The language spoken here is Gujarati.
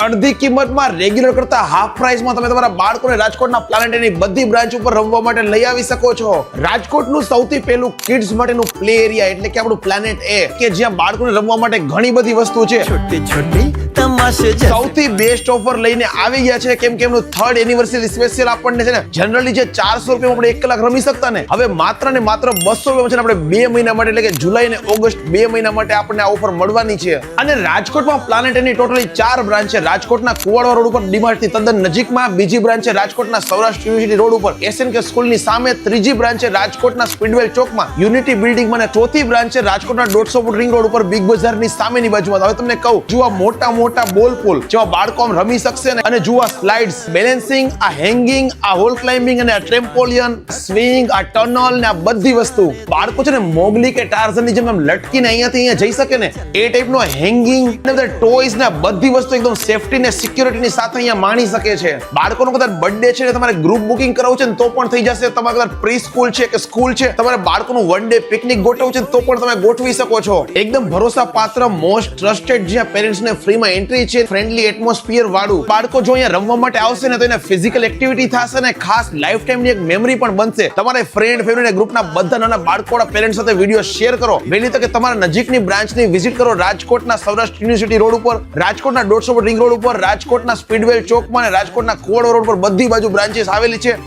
અડધી કિંમતમાં રેગ્યુલર કરતા હાફ પ્રાઇસમાં તમે તમારા બાળકોને રાજકોટના પ્લાનેટની બધી બ્રાન્ચ ઉપર રમવા માટે લઈ આવી શકો છો. રાજકોટનું સૌથી પહેલું કિડ્સ માટેનું પ્લે એરિયા એટલે કે આપણું પ્લાનેટ એ, કે જ્યાં બાળકોને રમવા માટે ઘણી બધી વસ્તુ છે. छोटी छोटी तमाशे સૌથી બેસ્ટ ઓફર લઈને આવી ગયા છે, કેમ કે એમનું 3rd એનિવર્સરી સ્પેશિયલ આપણને છે ને જનરલી જે 400 રૂપિયામાં આપણે 1 કલાક રમી શકતા ને, હવે માત્ર ને માત્ર 200 રૂપિયામાં છે ને આપણે 2 મહિના માટે એટલે કે જુલાઈ અને ઓગસ્ટ 2 મહિના માટે આપણને આ ઓફર મળવાની છે. અને રાજકોટમાં પ્લાનેટની ટોટલી 4 બ્રાન્ચ છે. રાજકોટના કુવાડવા રોડ ઉપર ડીમાર્ટ થી તદ્દન નજીકમાં, બીજી બ્રાન્ચ છે રાજકોટના સૌરાષ્ટ્ર યુનિવર્સિટી રોડ ઉપર SNK સ્કૂલની સામે, ત્રીજી બ્રાન્ચ છે રાજકોટના સ્પીડવેલ ચોકમાં યુનિટી બિલ્ડિંગમાં, અને ચોથી બ્રાન્ચ છે રાજકોટના 150 ફૂટ રિંગ રોડ ઉપર બિગ બજારની સામેની બાજુમાં. હવે તમને કહું, જુઓ મોટા મોટા બોલ પુલ જેમાં બાળકો આમ રમી શકશે ને, અને જુઓ સ્લાઇડ્સ, બેલેન્સિંગ, આ હેંગિંગ, આ હોલ ક્લાઇમ્બિંગ અને આ ટ્રેમ્પોલિયન, સ્વિંગ, આ ટનલ ને આ બધી વસ્તુ બાળકો છે ને મોગલી કે ટાર્ઝનની જેમ આમ લટકીને અહીંયાથી અહીંયા જઈ શકે ને એ ટાઈપનો હેંગિંગ ને બધા ટોયઝ ને બધી વસ્તુ એકદમ સેફટી ને સિક્યુરિટીની સાથે અહીંયા માણી શકે છે. બાળકોનો કદાચ બર્થડે છે ને તમારે ગ્રુપ બુકિંગ કરાવવું છે ને તો પણ થઈ જશે. તમારે કદાચ પ્રી સ્કૂલ છે કે સ્કૂલ છે, તમારે બાળકોનું વન ડે પિકનિક ગોઠવવું છે તો પણ તમે ગોઠવી શકો છો. એકદમ ભરોસાપાત્ર, મોસ્ટ ટ્રસ્ટેડ, જ્યાં પેરેન્ટ્સને ફ્રીમાં એન્ટ્રી છે, ફ્રેન્ડલી એટમોસ્ફિયર વાળું. બાળકો જો અહીંયા રમવા માટે આવશે ને તો એને ફિઝિકલ એક્ટિવિટી થશે ને ખાસ લાઈફ ટાઈમની એક મેમરી પણ બનશે. તમારે ફ્રેન્ડ ફેમિલી ગ્રુપના બધા નાના બાળકોના પેરેન્ટ્સ સાથે વિડીયો શેર કરો. વહેલી તકે તમારા નજીકની બ્રાન્ચની વિઝિટ કરો. રાજકોટના સૌરાષ્ટ્ર યુનિવર્સિટી રોડ ઉપર, રાજકોટના 150 ફૂટ રિંગ રોડ ઉપર, રાજકોટના સ્પીડવેલ ચોકમાં અને રાજકોટના કુવાડવા રોડ પર બધી બાજુ બ્રાન્ચીસ આવેલી છે.